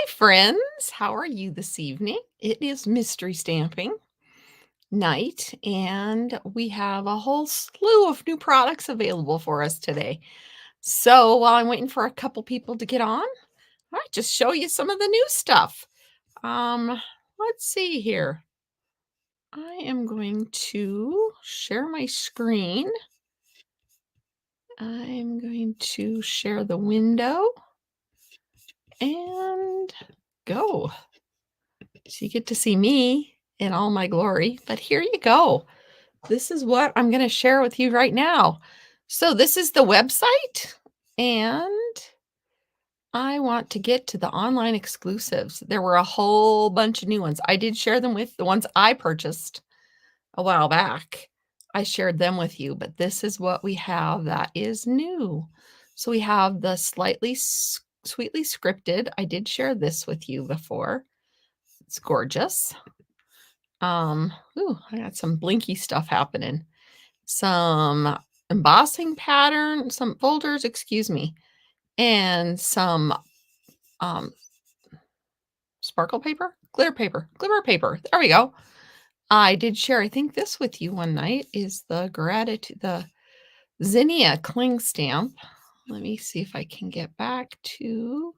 Hi, friends. How are you this evening? It is mystery stamping night, and we have a whole slew of new products available for us today. So while I'm waiting for a couple people to get on, I might just show you some of the new stuff. Let's see here. I am going to share my screen. I'm going to share the window and go. So you get to see me in all my glory, but here you go. This is what I'm going to share with you right now. So this is the website, and I want to get to the online exclusives. There were a whole bunch of new ones. I did share them with the ones I purchased a while back. I shared them with you, but this is what we have that is new. So we have the sweetly scripted. I did share this with you before. It's gorgeous. I got some blinky stuff happening. Some embossing pattern, some folders, excuse me, and some sparkle paper, glitter paper, glimmer paper. There we go. I did share, I think, this with you one night is the zinnia cling stamp. Let me see if I can get back to.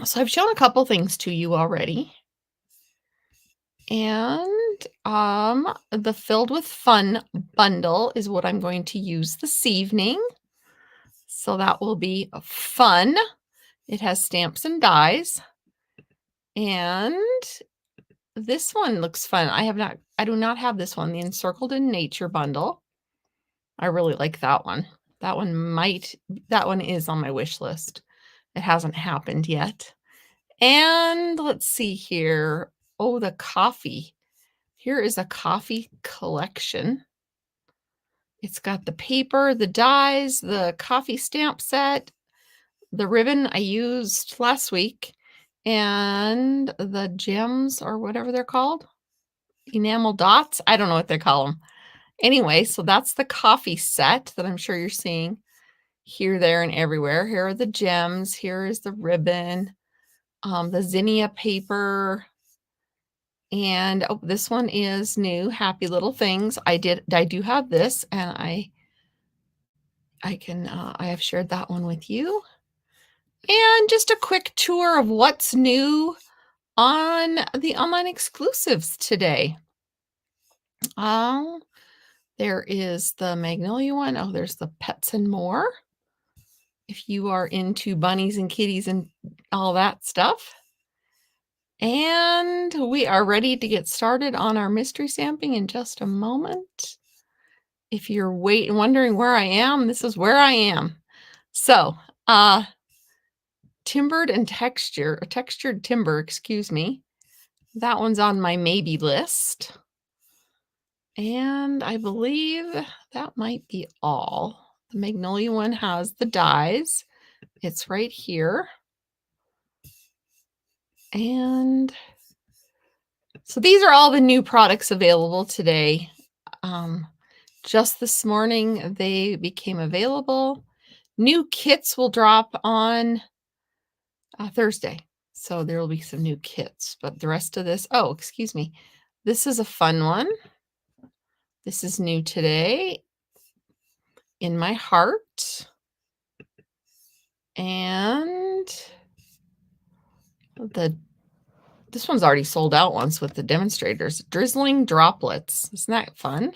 So I've shown a couple things to you already. And the Filled with Fun bundle is what I'm going to use this evening. So that will be fun. It has stamps and dies. And this one looks fun. I do not have this one, the Encircled in Nature bundle. I really like that one. That one is on my wish list. It hasn't happened yet. And let's see here. Oh, the coffee. Here is a coffee collection. It's got the paper, the dies, the coffee stamp set, the ribbon I used last week, and the gems or whatever they're called. Enamel dots. I don't know what they call them. Anyway, so that's the coffee set that I'm sure you're seeing here, there, and everywhere. Here are the gems. Here is the ribbon, the zinnia paper. And this one is new. Happy Little Things. I do have this, and I have shared that one with you. And just a quick tour of what's new on the online exclusives today. There is the Magnolia one. Oh, there's the Pets and More. If you are into bunnies and kitties and all that stuff. And we are ready to get started on our mystery stamping in just a moment. If you're wondering where I am, this is where I am. So, textured timber, excuse me. That one's on my maybe list. And I believe that might be all. The Magnolia one has the dies. It's right here. And so these are all the new products available today. Just this morning, they became available. New kits will drop on Thursday. So there will be some new kits, but the rest of this, oh, excuse me. This is a fun one. This is new today. In My Heart. And this one's already sold out once with the demonstrators. Drizzling Droplets. Isn't that fun?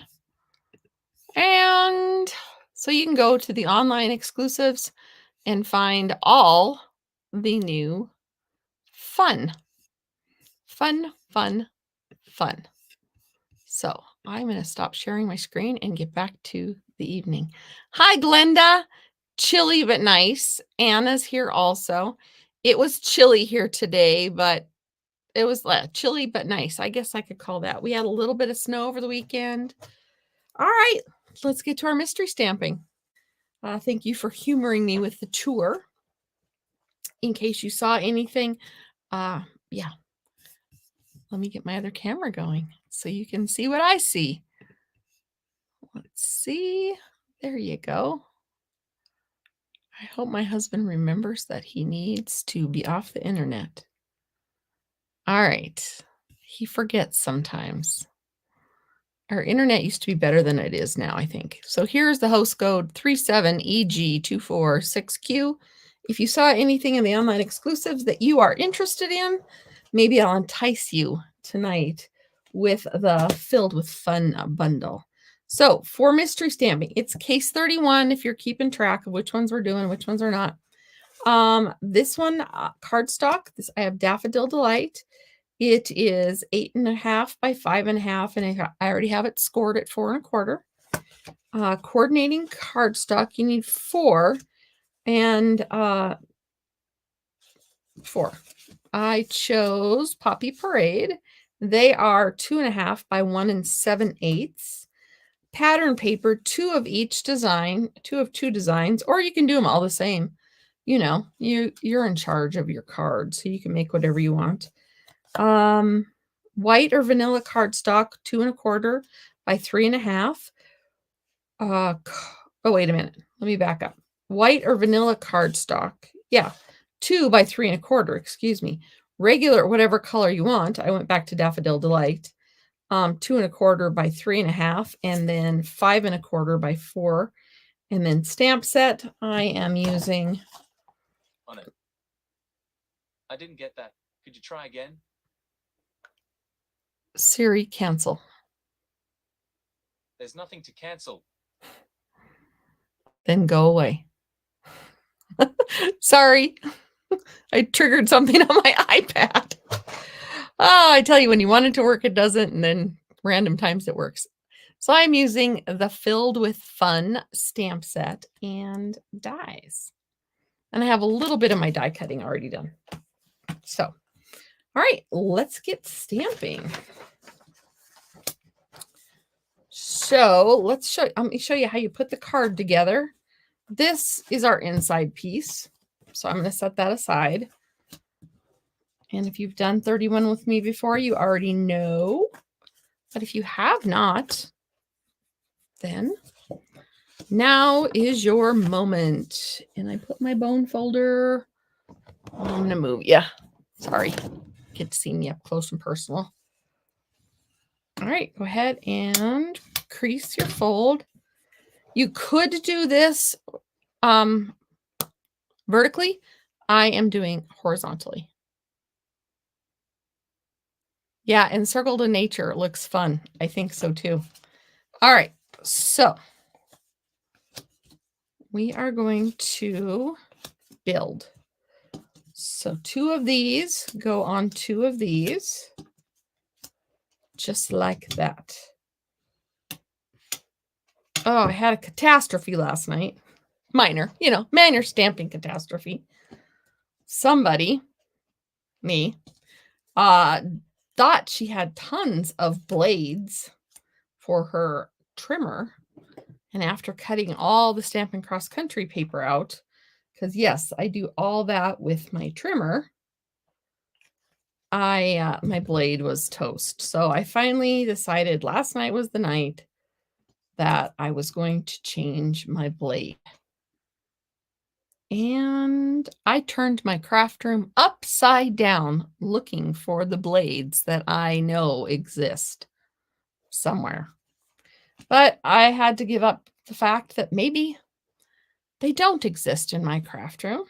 And so you can go to the online exclusives and find all the new fun. So I'm going to stop sharing my screen and get back to the evening. Hi, Glenda. Chilly but nice. Anna's here also. It was chilly here today, but it was chilly but nice. I guess I could call that. We had a little bit of snow over the weekend. All right, let's get to our mystery stamping. Thank you for humoring me with the tour. In case you saw anything, yeah. Let me get my other camera going so you can see what I see. Let's see. There you go. I hope my husband remembers that he needs to be off the internet. All right. He forgets sometimes. Our internet used to be better than it is now, I think. So here's the host code 37EG246Q. If you saw anything in the online exclusives that you are interested in, maybe I'll entice you tonight with the Filled with Fun bundle. So for mystery stamping, it's case 31 if you're keeping track of which ones we're doing, which ones are not. This one, cardstock, I have Daffodil Delight. It is 8.5 by 5.5, and I already have it scored at 4.25. Coordinating cardstock, you need 4, and 4. I chose Poppy Parade. They are 2.5 by 1 7/8. Pattern paper, 2 of each design, 2 of 2 designs, or you can do them all the same. You know, you're in charge of your card, so you can make whatever you want. White or vanilla cardstock, 2.25 by 3.5. Oh, wait a minute. Let me back up. White or vanilla cardstock. Yeah, 2 by 3.25. Excuse me. Regular, whatever color you want. I went back to Daffodil Delight. 2.25 by 3.5, and then 5.25 by 4. And then stamp set, I am using. On it. I didn't get that. Could you try again? Siri, cancel. There's nothing to cancel. Then go away. Sorry. I triggered something on my iPad. Oh, I tell you, when you want it to work, it doesn't, and then random times it works. So I'm using the Filled with Fun stamp set and dies. And I have a little bit of my die cutting already done. So, all right, let's get stamping. So let me show you how you put the card together. This is our inside piece. So I'm going to set that aside. And if you've done 31 with me before, you already know. But if you have not, then now is your moment. And I put my bone folder. I'm going to move. Yeah. Sorry. Get to see me up close and personal. All right. Go ahead and crease your fold. You could do this vertically. I am doing horizontally. Yeah, and Circle to Nature looks fun. I think so too. All right, so we are going to build. So 2 of these go on 2 of these, just like that. Oh, I had a catastrophe last night. Minor stamping catastrophe. Somebody, me, thought she had tons of blades for her trimmer. And after cutting all the Stampin' Cross Country paper out, because yes, I do all that with my trimmer, my blade was toast. So I finally decided last night was the night that I was going to change my blade. And I turned my craft room upside down looking for the blades that I know exist somewhere. But I had to give up the fact that maybe they don't exist in my craft room.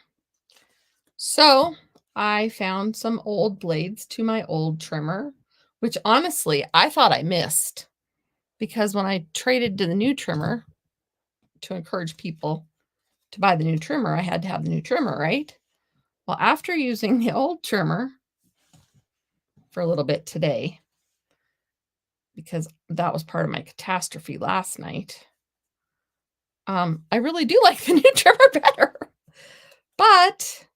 So I found some old blades to my old trimmer, which honestly, I thought I missed. Because when I traded to the new trimmer to encourage people to buy the new trimmer, I had to have the new trimmer, right? Well, after using the old trimmer for a little bit today, because that was part of my catastrophe last night, I really do like the new trimmer better. But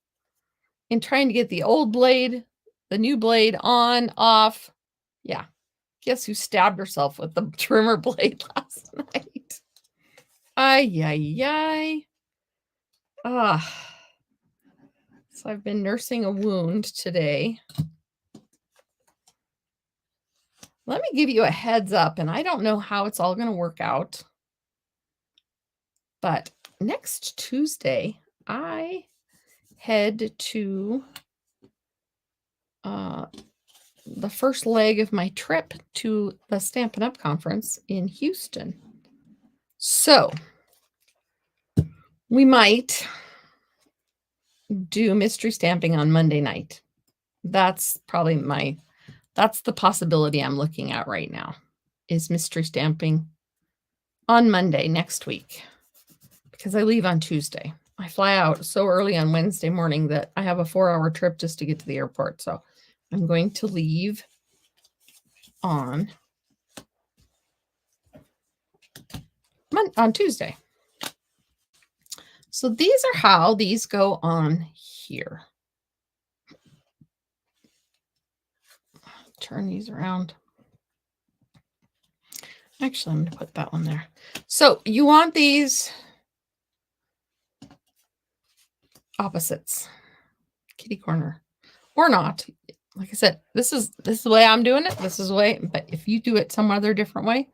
in trying to get the old blade, the new blade on, off, yeah. Guess who stabbed herself with the trimmer blade last night? Ay. So I've been nursing a wound today. Let me give you a heads up, and I don't know how it's all going to work out. But next Tuesday, I head to the first leg of my trip to the Stampin' Up! Conference in Houston. So we might do mystery stamping on Monday night. That's probably that's the possibility I'm looking at right now, is mystery stamping on Monday next week, because I leave on Tuesday. I fly out so early on Wednesday morning that I have a 4-hour trip just to get to the airport. So I'm going to leave on Tuesday. So these are how these go on here. Turn these around. Actually, I'm going to put that one there. So you want these opposites, kitty corner, or not. Like I said, this is the way I'm doing it. This is the way, but if you do it some other different way,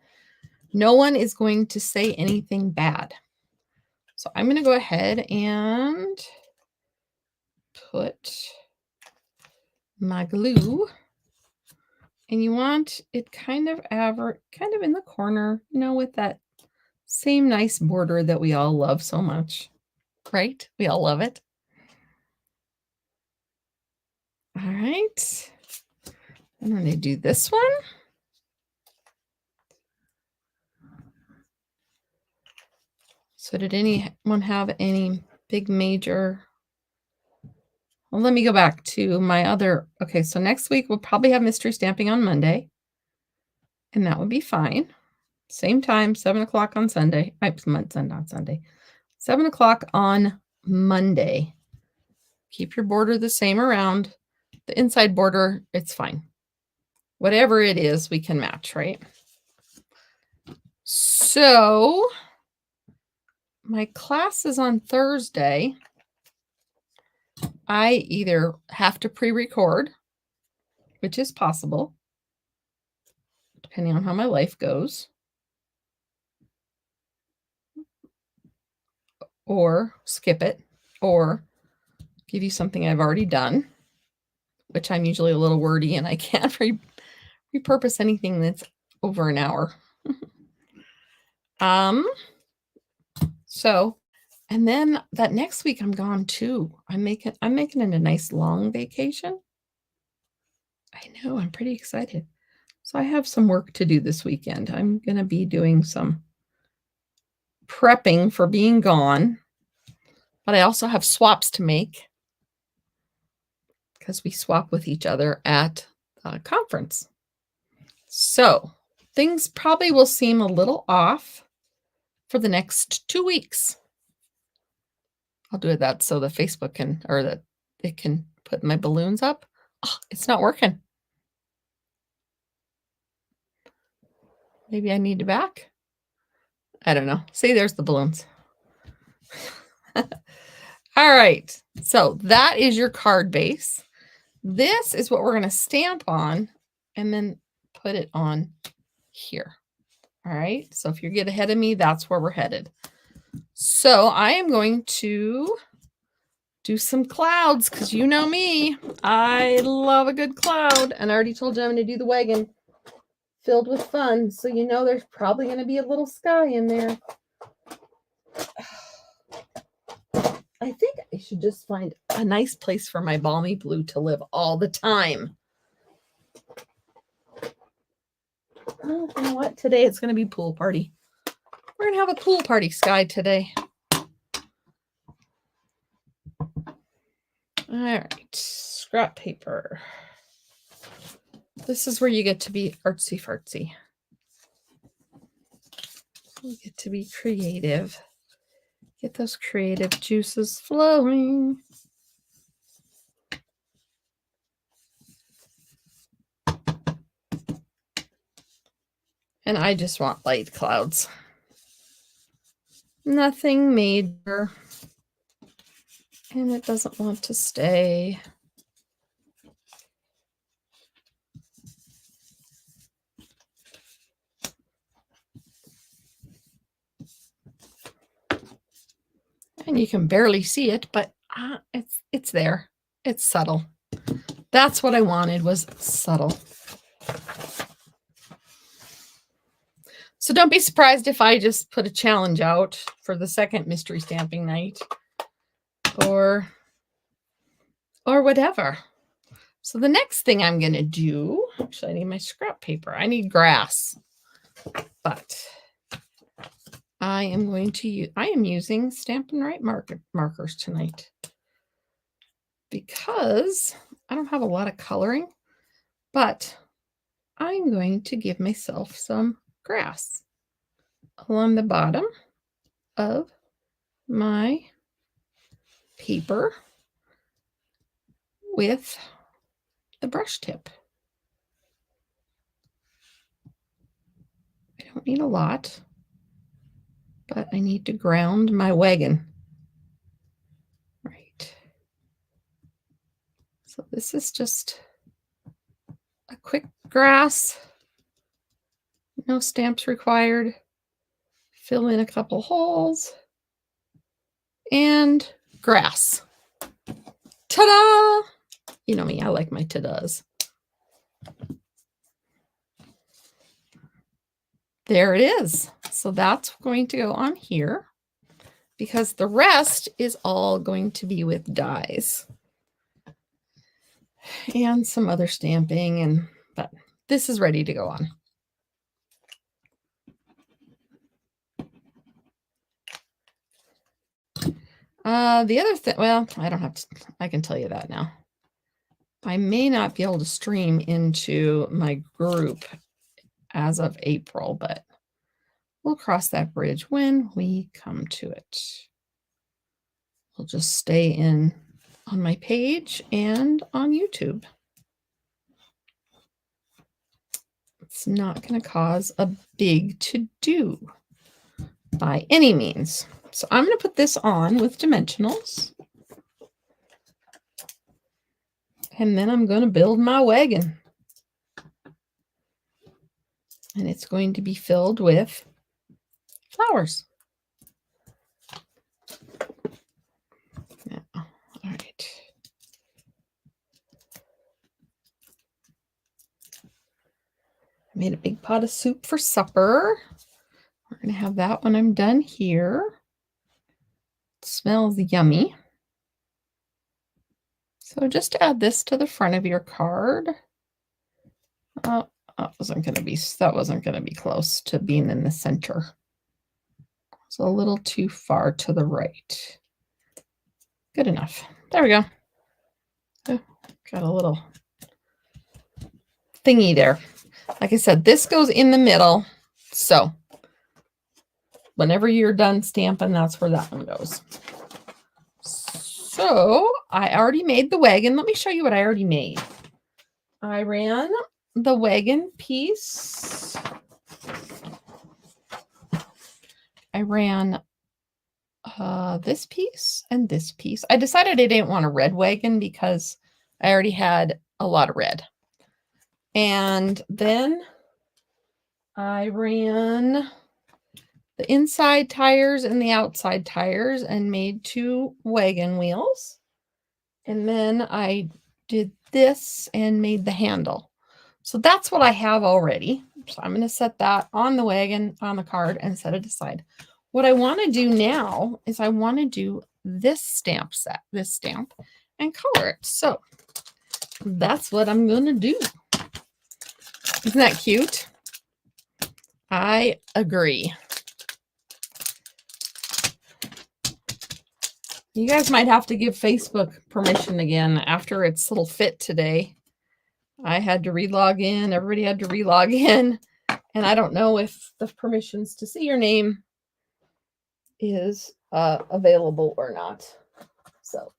no one is going to say anything bad. So I'm going to go ahead and put my glue, and you want it kind of in the corner, with that same nice border that we all love so much, right? We all love it. All right. I'm going to do this one. So did anyone have any big major? Well, let me go back to my other. Okay, so next week we'll probably have mystery stamping on Monday, and that would be fine. Same time, 7 o'clock on Sunday. Not Sunday. 7 o'clock on Monday. Keep your border the same around. The inside border, it's fine. Whatever it is, we can match, right? So my class is on Thursday. I either have to pre-record, which is possible, depending on how my life goes, or skip it, or give you something I've already done, which I'm usually a little wordy and I can't repurpose anything that's over an hour. So, and then that next week I'm gone too. I'm making it a nice long vacation. I know, I'm pretty excited. So I have some work to do this weekend. I'm going to be doing some prepping for being gone, but I also have swaps to make because we swap with each other at a conference. So things probably will seem a little off for the next 2 weeks. I'll do that so the Facebook that it can put my balloons up. Oh, it's not working. Maybe I need to back. I don't know. See, there's the balloons. All right. So that is your card base. This is what we're going to stamp on and then put it on here. All right. So if you get ahead of me, that's where we're headed. So I am going to do some clouds because you know me. I love a good cloud. And I already told you I'm going to do the wagon filled with fun. So you know there's probably going to be a little sky in there. I think I should just find a nice place for my balmy blue to live all the time. Oh, you know what? Today it's going to be pool party. We're going to have a pool party sky today. All right. Scrap paper. This is where you get to be artsy fartsy. You get to be creative. Get those creative juices flowing. And I just want light clouds. Nothing major. And it doesn't want to stay. And you can barely see it, but it's there. It's subtle. That's what I wanted, was subtle. So don't be surprised if I just put a challenge out for the second mystery stamping night or whatever. So the next thing I'm going to do, actually I need my scrap paper. I need grass, but I am using Stampin' Write markers tonight because I don't have a lot of coloring, but I'm going to give myself some grass along the bottom of my paper with the brush tip. I don't need a lot, but I need to ground my wagon. Right. So this is just a quick grass. No stamps required. Fill in a couple holes. And grass. Ta-da! You know me, I like my ta-das. There it is. So that's going to go on here because the rest is all going to be with dies and some other stamping, but this is ready to go on. The other thing, well, I don't have to, I can tell you that now. I may not be able to stream into my group as of April, but we'll cross that bridge when we come to it. We'll just stay in on my page and on YouTube. It's not going to cause a big to-do by any means. So I'm going to put this on with dimensionals. And then I'm going to build my wagon. And it's going to be filled with flowers. Now, all right. I made a big pot of soup for supper. We're going to have that when I'm done here. It smells yummy. So just add this to the front of your card. That wasn't going to be close to being in the center. It's a little too far to the right. Good enough. There we go. Oh, got a little thingy there. Like I said, this goes in the middle. So whenever you're done stamping, that's where that one goes. So I already made the wagon. Let me show you what I already made. I ran the wagon piece. I ran this piece and this piece. I decided I didn't want a red wagon because I already had a lot of red. And then I ran the inside tires and the outside tires and made 2 wagon wheels. And then I did this and made the handle. So that's what I have already. So I'm going to set that on the wagon, on the card, and set it aside. What I want to do now is I want to do this stamp set, this stamp, and color it. So that's what I'm going to do. Isn't that cute? I agree. You guys might have to give Facebook permission again after its little fit today. I had to relog in. Everybody had to relog in. And I don't know if the permissions to see your name is available or not. So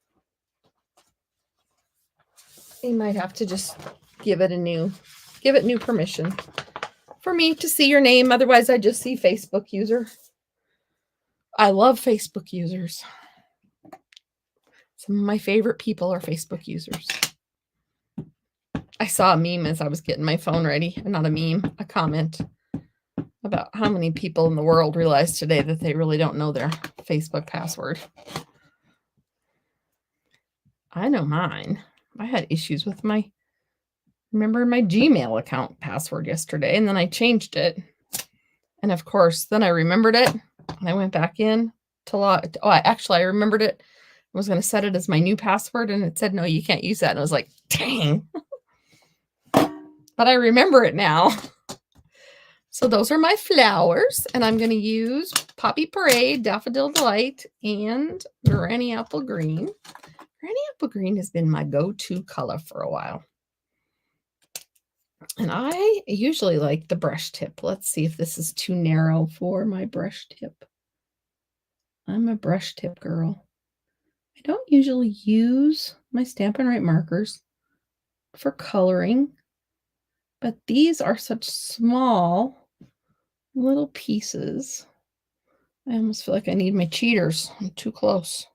you might have to just give it new permission for me to see your name. Otherwise, I just see Facebook user. I love Facebook users. Some of my favorite people are Facebook users. I saw a meme as I was getting my phone ready. Not a meme, a comment. about how many people in the world realize today that they really don't know their Facebook password. I know mine. I had issues with my Gmail account password yesterday, and then I changed it. And of course, then I remembered it, and I went back in to log. Oh, I remembered it. I was going to set it as my new password, and it said, no, you can't use that. And I was like, dang. But I remember it now. So those are my flowers, and I'm going to use Poppy Parade, Daffodil Delight, and Granny Apple Green. Granny Apple Green has been my go-to color for a while. And I usually like the brush tip. Let's see if this is too narrow for my brush tip. I'm a brush tip girl. I don't usually use my Stampin' Write markers for coloring, but these are such small little pieces. I almost feel like I need my cheaters. I'm too close.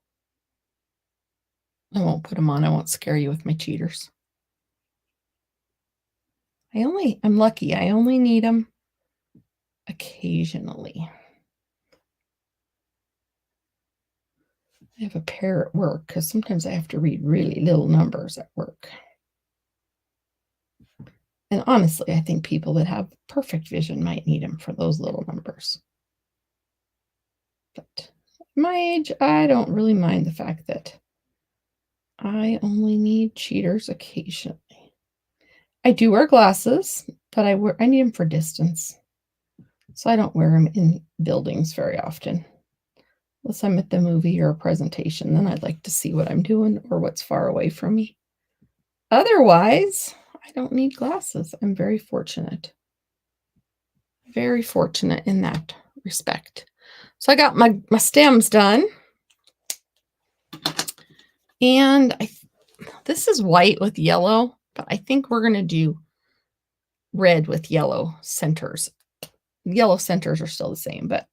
I won't put them on. I won't scare you with my cheaters. I'm lucky. I only need them occasionally. I have a pair at work because sometimes I have to read really little numbers at work. And honestly, I think people that have perfect vision might need them for those little numbers. But at my age, I don't really mind the fact that I only need cheaters occasionally. I do wear glasses, but I need them for distance. So I don't wear them in buildings very often. Unless I'm at the movie or a presentation, then I'd like to see what I'm doing or what's far away from me. Otherwise, I don't need glasses. I'm very fortunate. Very fortunate in that respect. So I got my stems done. And this is white with yellow, but I think we're going to do red with yellow centers. Yellow centers are still the same, but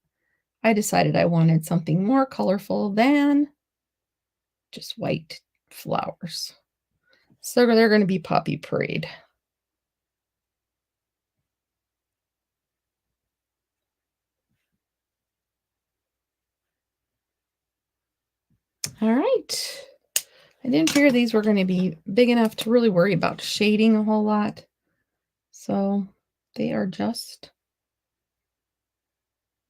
I decided I wanted something more colorful than just white flowers. So they're going to be Poppy Parade. All right. I didn't figure these were going to be big enough to really worry about shading a whole lot. So they are just,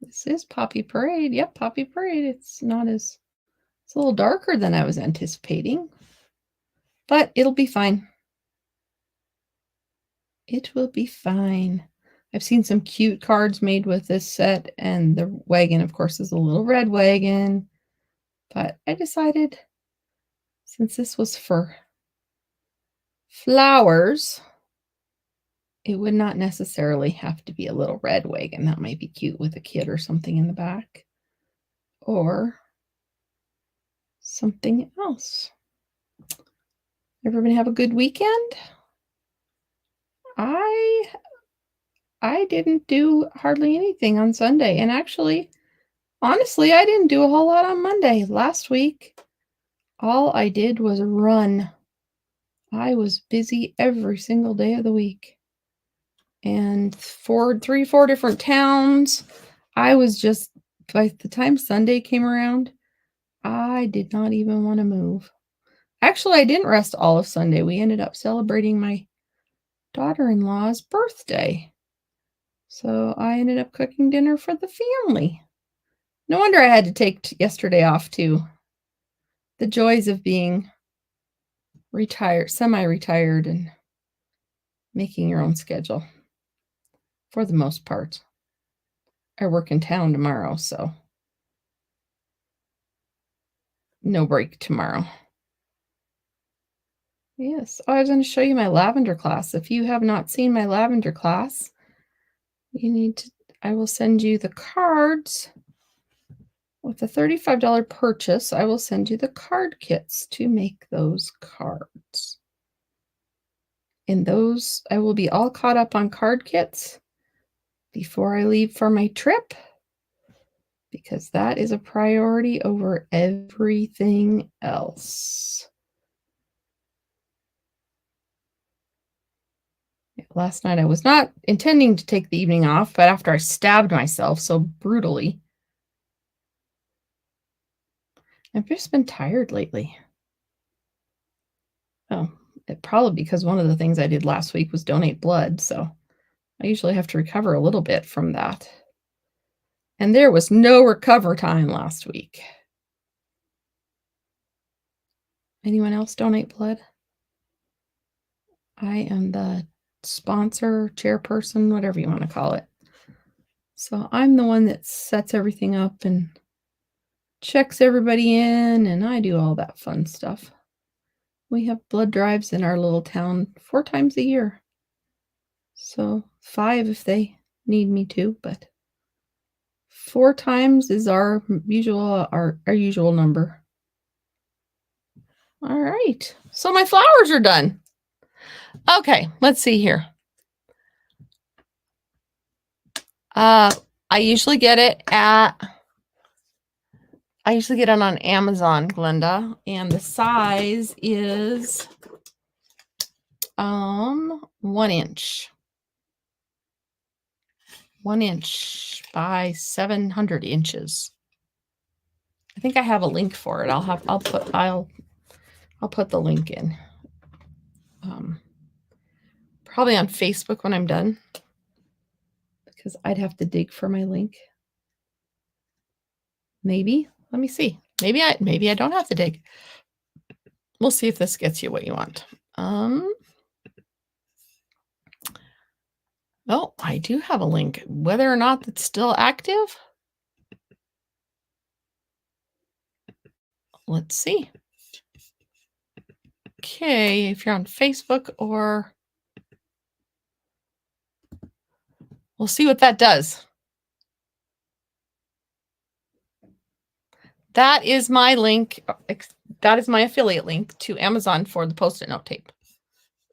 this is Poppy Parade. Yep, Poppy Parade. It's a little darker than I was anticipating, but it'll be fine. It will be fine. I've seen some cute cards made with this set, and the wagon, of course, is a little red wagon. But I decided, since this was for flowers, it would not necessarily have to be a little red wagon. That might be cute with a kid or something in the back. Or something else. Everybody have a good weekend? I didn't do hardly anything on Sunday. And actually, honestly, I didn't do a whole lot on Monday. Last week, all I did was run. I was busy every single day of the week. And 4 different towns. I was just, by the time Sunday came around, I did not even want to move. Actually, I didn't rest all of Sunday. We ended up celebrating my daughter-in-law's birthday. So I ended up cooking dinner for the family. No wonder I had to take yesterday off too. The joys of being retired, semi-retired, and making your own schedule for the most part. I work in town tomorrow, so no break tomorrow. Yes, I was going to show you my lavender class. If you have not seen my lavender class, I will send you the cards. With a $35 purchase, I will send you the card kits to make those cards. And those, I will be all caught up on card kits before I leave for my trip, because that is a priority over everything else. Yeah, last night I was not intending to take the evening off, but after I stabbed myself so brutally, I've just been tired lately. Oh, probably because one of the things I did last week was donate blood, so I usually have to recover a little bit from that. And there was no recover time last week. Anyone else donate blood? I am the sponsor, chairperson, whatever you want to call it. So I'm the one that sets everything up and checks everybody in, and I do all that fun stuff. We have blood drives in our little town 4 times a year. So 5 if they need me to, but 4 times is our usual number. All right. So my flowers are done. Okay, let's see here. I usually get it on Amazon, Glenda, and the size is 1 inch. 1 inch by 700 inches. I think I have a link for it. I'll put the link in. Probably on Facebook when I'm done, because I'd have to dig for my link. Maybe. Let me see. Maybe I don't have to dig. We'll see if this gets you what you want. Oh, I do have a link. Whether or not that's still active, let's see. Okay, if you're on Facebook, or we'll see what that does. That is my link. That is my affiliate link to Amazon for the Post-it note tape.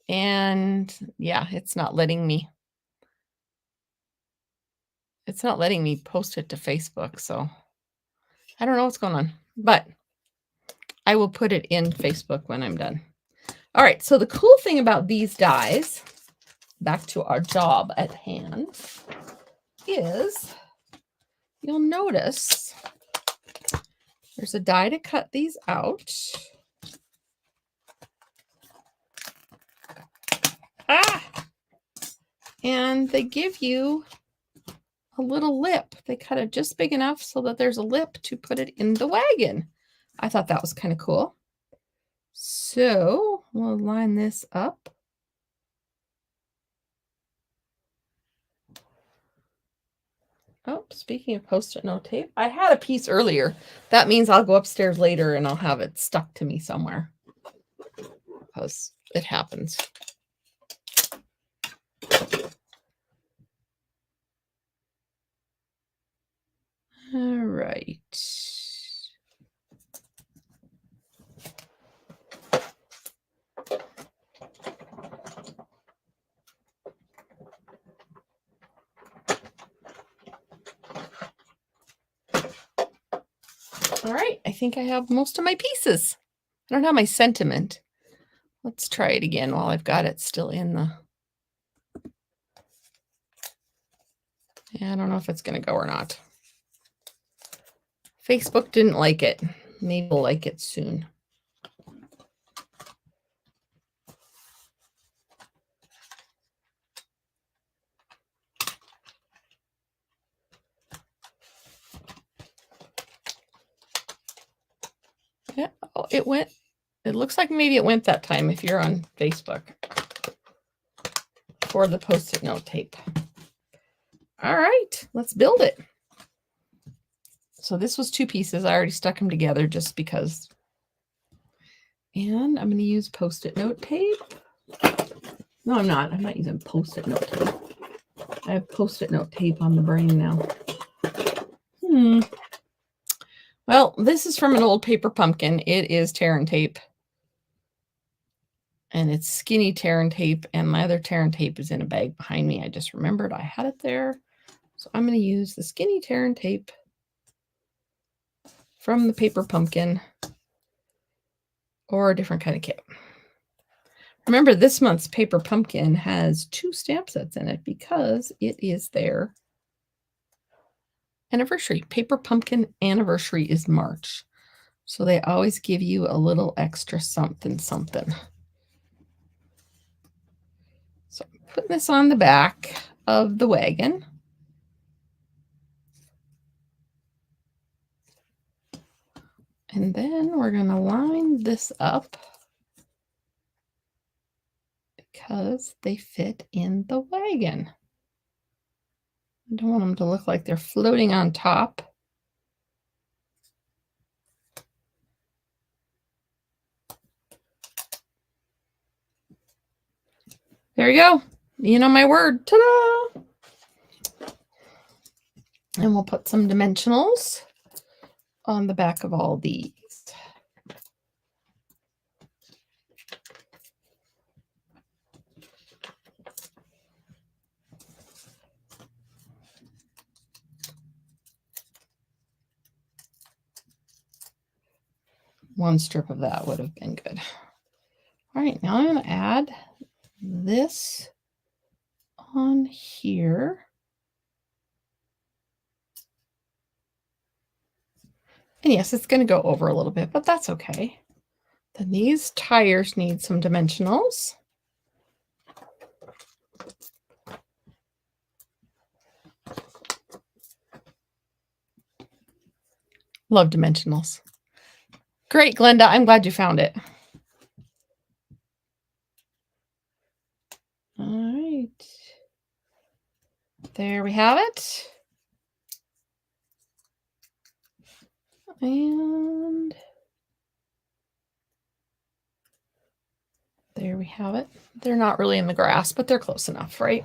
And yeah, it's not letting me post it to Facebook. So I don't know what's going on, but I will put it in Facebook when I'm done. All right. So the cool thing about these dies, back to our job at hand, is you'll notice there's a die to cut these out. And they give you a little lip. They cut it just big enough so that there's a lip to put it in the wagon. I thought that was kind of cool. So we'll line this up. Oh, speaking of Post-it note tape, I had a piece earlier. That means I'll go upstairs later and I'll have it stuck to me somewhere, because it happens. All right. All right, I think I have most of my pieces. I don't have my sentiment. Let's try it again while I've got it still in the... Yeah, I don't know if it's going to go or not. Facebook didn't like it. Maybe we'll like it soon. Yeah, oh, it went. It looks like maybe it went that time if you're on Facebook for the Post-it note tape. All right, let's build it. So this was 2 pieces. I already stuck them together just because. And I'm going to use Post-it note tape. No, I'm not. I'm not using Post-it note tape. I have Post-it note tape on the brain now. Well, this is from an old paper pumpkin. It is tear and tape. And it's skinny tear and tape. And my other tear and tape is in a bag behind me. I just remembered I had it there. So I'm going to use the skinny tear and tape from the paper pumpkin, or a different kind of kit. Remember, this month's Paper Pumpkin has 2 stamp sets in it because it is their anniversary. Paper Pumpkin anniversary is March. So they always give you a little extra something. So I'm putting this on the back of the wagon. And then we're going to line this up because they fit in the wagon. I don't want them to look like they're floating on top. There you go. You know my word. Ta-da! And we'll put some dimensionals on the back of all these. One strip of that would have been good. All right, now I'm going to add this on here. And yes, it's going to go over a little bit, but that's okay. Then these tires need some dimensionals. Love dimensionals. Great, Glenda. I'm glad you found it. All right. There we have it. And there we have it. They're not really in the grass, but they're close enough, right?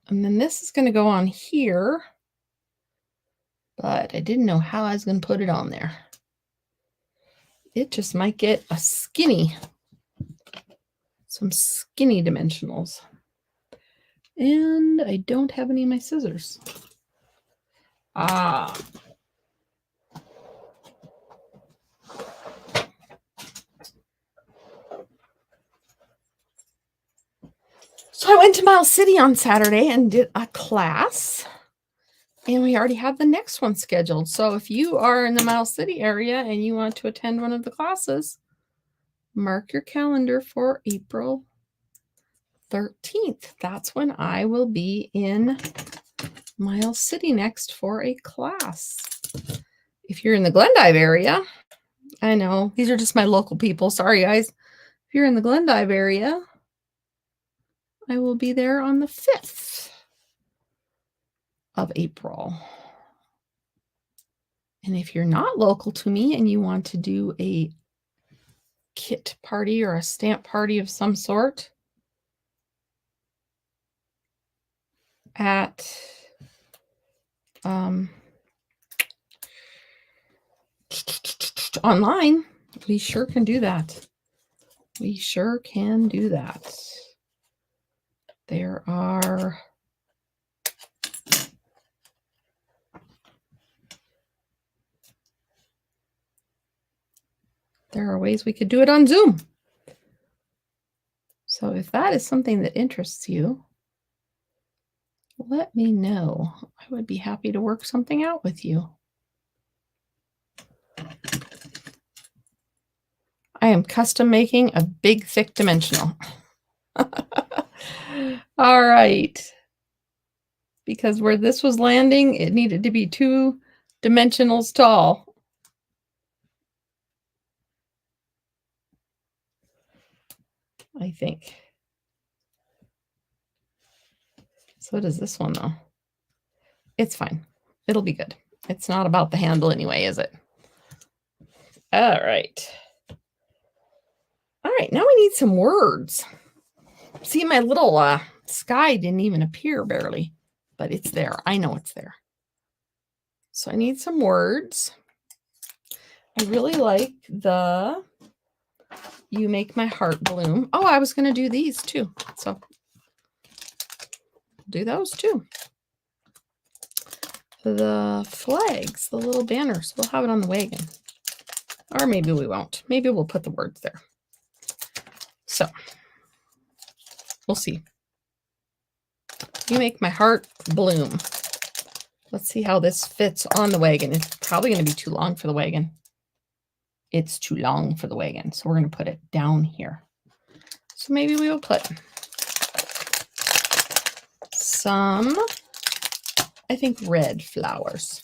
And then this is going to go on here, but I didn't know how I was going to put it on there. It just might get a skinny, some skinny dimensionals. And I don't have any of my scissors. So I went to Miles City on Saturday and did a class. And we already have the next one scheduled. So if you are in the Miles City area and you want to attend one of the classes, mark your calendar for April 13th. That's when I will be in Miles City next for a class. If you're in the Glendive area, I know these are just my local people. Sorry, guys. If you're in the Glendive area, I will be there on the 5th of April. And if you're not local to me and you want to do a kit party or a stamp party of some sort at online, we sure can do that. We sure can do that. There are ways we could do it on Zoom. So if that is something that interests you, let me know. I would be happy to work something out with you. I am custom making a big, thick dimensional. All right. Because where this was landing, it needed to be 2 dimensionals tall. I think. So does this one, though. It's fine. It'll be good. It's not about the handle anyway, is it? All right. All right, now we need some words. See, my little sky didn't even appear barely, but it's there. I know it's there. So I need some words. I really like the You Make My Heart Bloom. Oh, I was going to do these too. So do those too. The flags, the little banners, we'll have it on the wagon. Or maybe we won't. Maybe we'll put the words there. So we'll see. You make my heart bloom. Let's see how this fits on the wagon. It's probably going to be too long for the wagon. It's too long for the wagon. So we're going to put it down here. So maybe we will put some, I think, red flowers.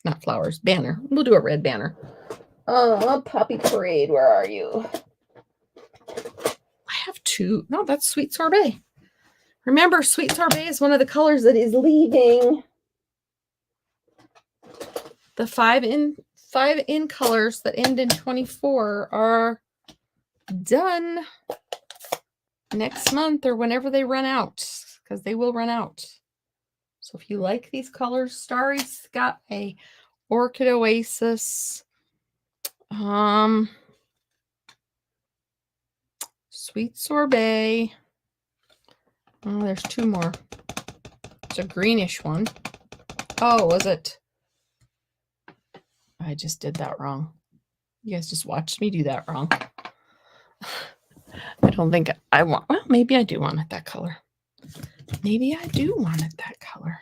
Not flowers, banner. We'll do a red banner. Oh, Poppy Parade, where are you? I have two. No, that's Sweet Sorbet. Remember, Sweet Sorbet is one of the colors that is leaving. The 5-in colors that end in 24 are done next month or whenever they run out, because they will run out. So if you like these colors, Starry's got a Orchid Oasis, Sweet Sorbet. Oh, there's two more. It's a greenish one. Oh, was it? I just did that wrong. You guys just watched me do that wrong. I don't think I want, well, maybe I do want it that color. Maybe I do want it that color.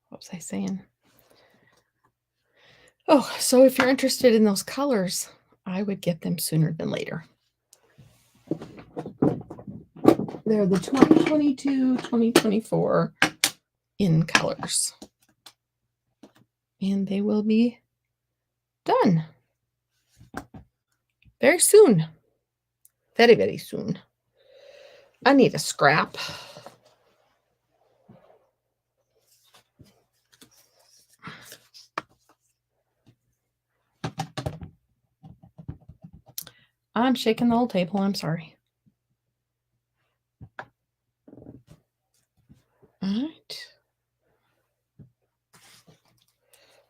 What was I saying? Oh, so if you're interested in those colors, I would get them sooner than later. They're the 2022, 2024 in colors. And they will be done very soon. Very, very soon. I need a scrap. I'm shaking the whole table. I'm sorry. All right.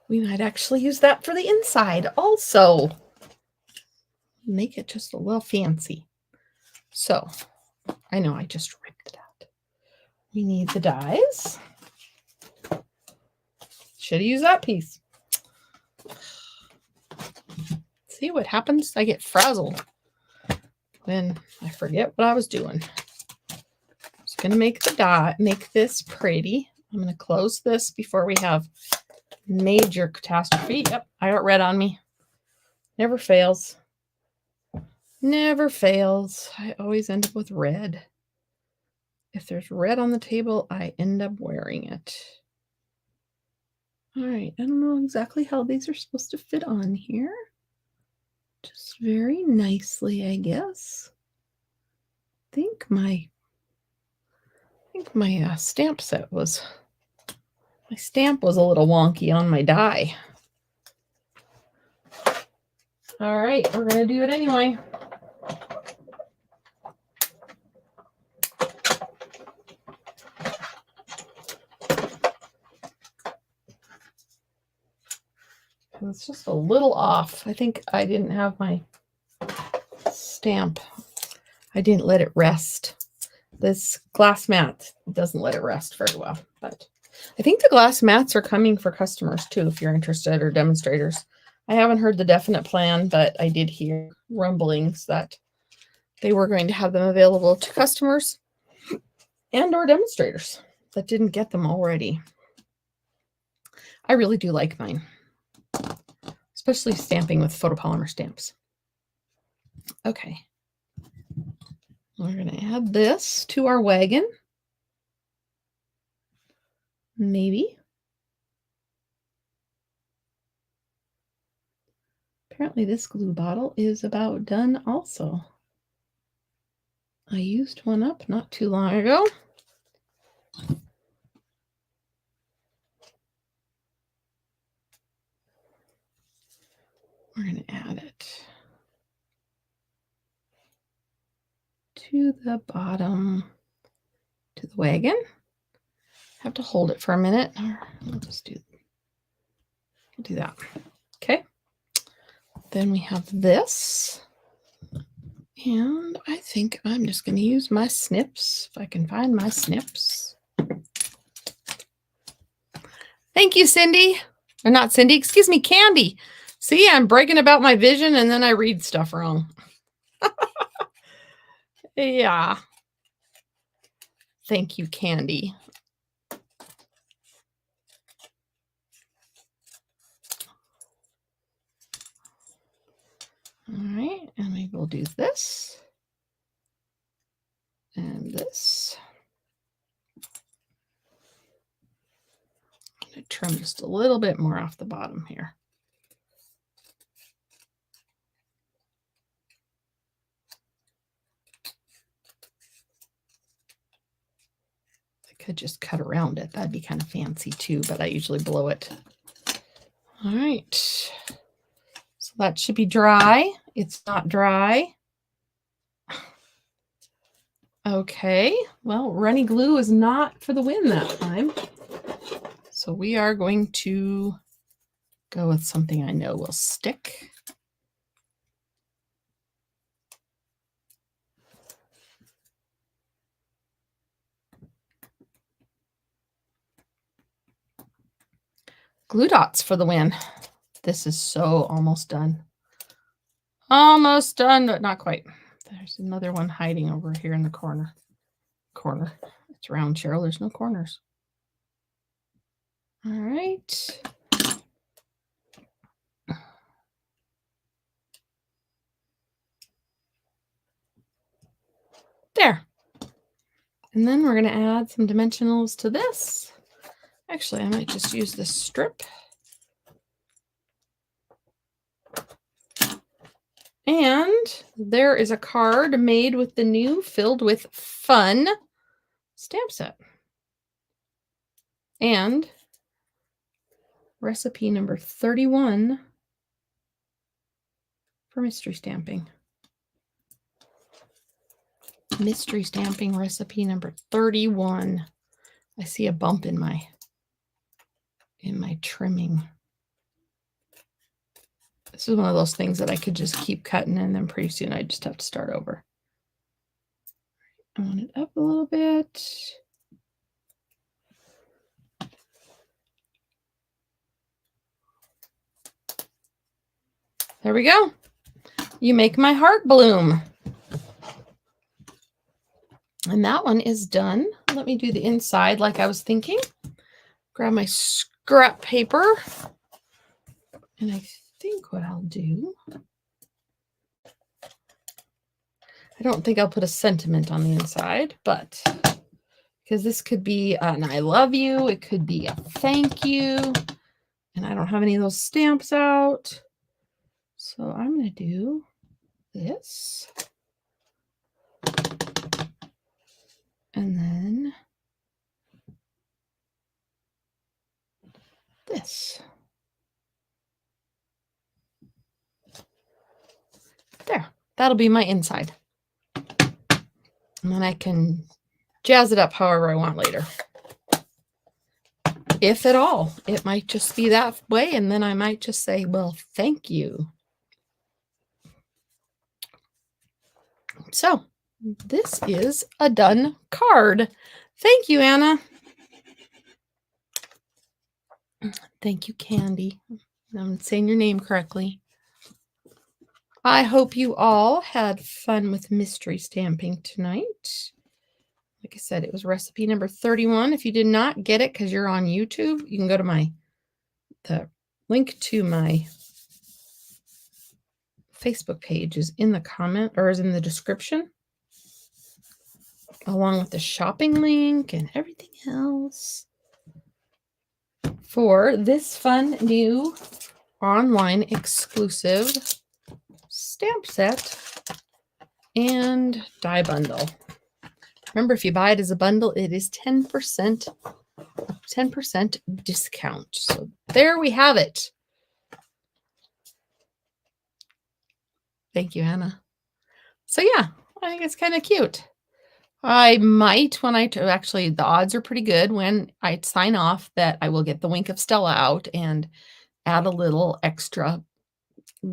We might actually use that for the inside also. Make it just a little fancy. So, I know I just ripped it out. We need the dies. Should have used that piece. See what happens? I get frazzled when I forget what I was doing. Just going to make the die, make this pretty. I'm going to close this before we have major catastrophe. Yep, I got red on me. Never fails. Never fails. I always end up with red. If there's red on the table, I end up wearing it. All right, I don't know exactly how these are supposed to fit on here. Just very nicely, I guess. I think my stamp set was, my stamp was a little wonky on my die. All right, we're going to do it anyway. It's just a little off. I think I didn't have my stamp. I didn't let it rest. This glass mat doesn't let it rest very well, but I think the glass mats are coming for customers too, if you're interested, or demonstrators. I haven't heard the definite plan, but I did hear rumblings that they were going to have them available to customers and or demonstrators that didn't get them already. I really do like mine, especially stamping with photopolymer stamps. Okay. We're going to add this to our wagon. Maybe. Apparently this glue bottle is about done also. I used one up not too long ago. We're going to add it to the bottom, to the wagon. Have to hold it for a minute. We'll just do that. Okay. Then we have this. And I think I'm just going to use my snips, if I can find my snips. Thank you, Cindy. Or not Cindy, excuse me, Candy. See, I'm bragging about my vision and then I read stuff wrong. Yeah. Thank you, Candy. All right, and maybe we'll do this and this. I'm going to trim just a little bit more off the bottom here. I could just cut around it. That'd be kind of fancy too, but I usually blow it. All right. So that should be dry. It's not dry. Okay. Well, runny glue is not for the win that time. So we are going to go with something I know will stick. Glue dots for the win. This is so almost done. Almost done, but not quite. There's another one hiding over here in the corner. It's round, Cheryl. There's no corners. All right. There. And then we're going to add some dimensionals to this. Actually, I might just use this strip. And there is a card made with the new Filled with Fun stamp set. And recipe number 31 for mystery stamping. Mystery stamping recipe number 31. I see a bump in my trimming. This is one of those things that I could just keep cutting and then pretty soon I just have to start over. I want it up a little bit. There we go. You make my heart bloom. And that one is done. Let me do the inside like I was thinking. Grab my scrap paper. And I think what I'll do, I don't think I'll put a sentiment on the inside, but because this could be an I love you, it could be a thank you, and I don't have any of those stamps out. So I'm going to do this. And then this. There, that'll be my inside. And then I can jazz it up however I want later. If at all, it might just be that way. And then I might just say, well, thank you. So this is a done card. Thank you, Anna. Thank you, Candy. I'm saying your name correctly. I hope you all had fun with mystery stamping tonight. Like I said, it was recipe number 31. If you did not get it because you're on YouTube, you can go to the link to my Facebook page is in the comment or is in the description, along with the shopping link and everything else for this fun new online exclusive stamp set and die bundle. Remember, if you buy it as a bundle, it is 10% discount. So there we have it. Thank you, Anna. So yeah, I think it's kind of cute. I might, when actually the odds are pretty good when I sign off that I will get the Wink of Stella out and add a little extra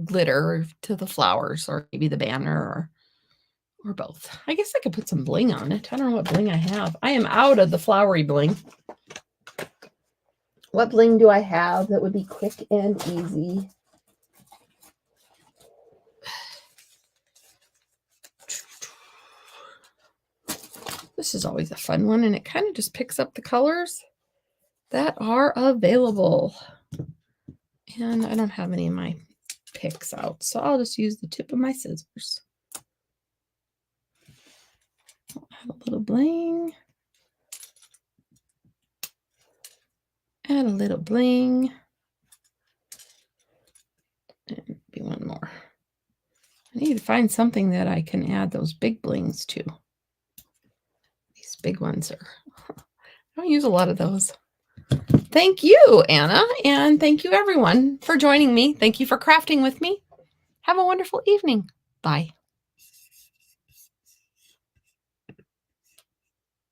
glitter to the flowers or maybe the banner or or both. I guess I could put some bling on it. I don't know what bling I have. I am out of the flowery bling. What bling do I have that would be quick and easy? This is always a fun one, and it kind of just picks up the colors that are available. And I don't have any of my picks out, so I'll just use the tip of my scissors. I'll add a little bling. Add a little bling. And maybe one more. I need to find something that I can add those big blings to. These big ones are, I don't use a lot of those. Thank you, Anna, and thank you everyone for joining me. Thank you for crafting with me. Have a wonderful evening. Bye.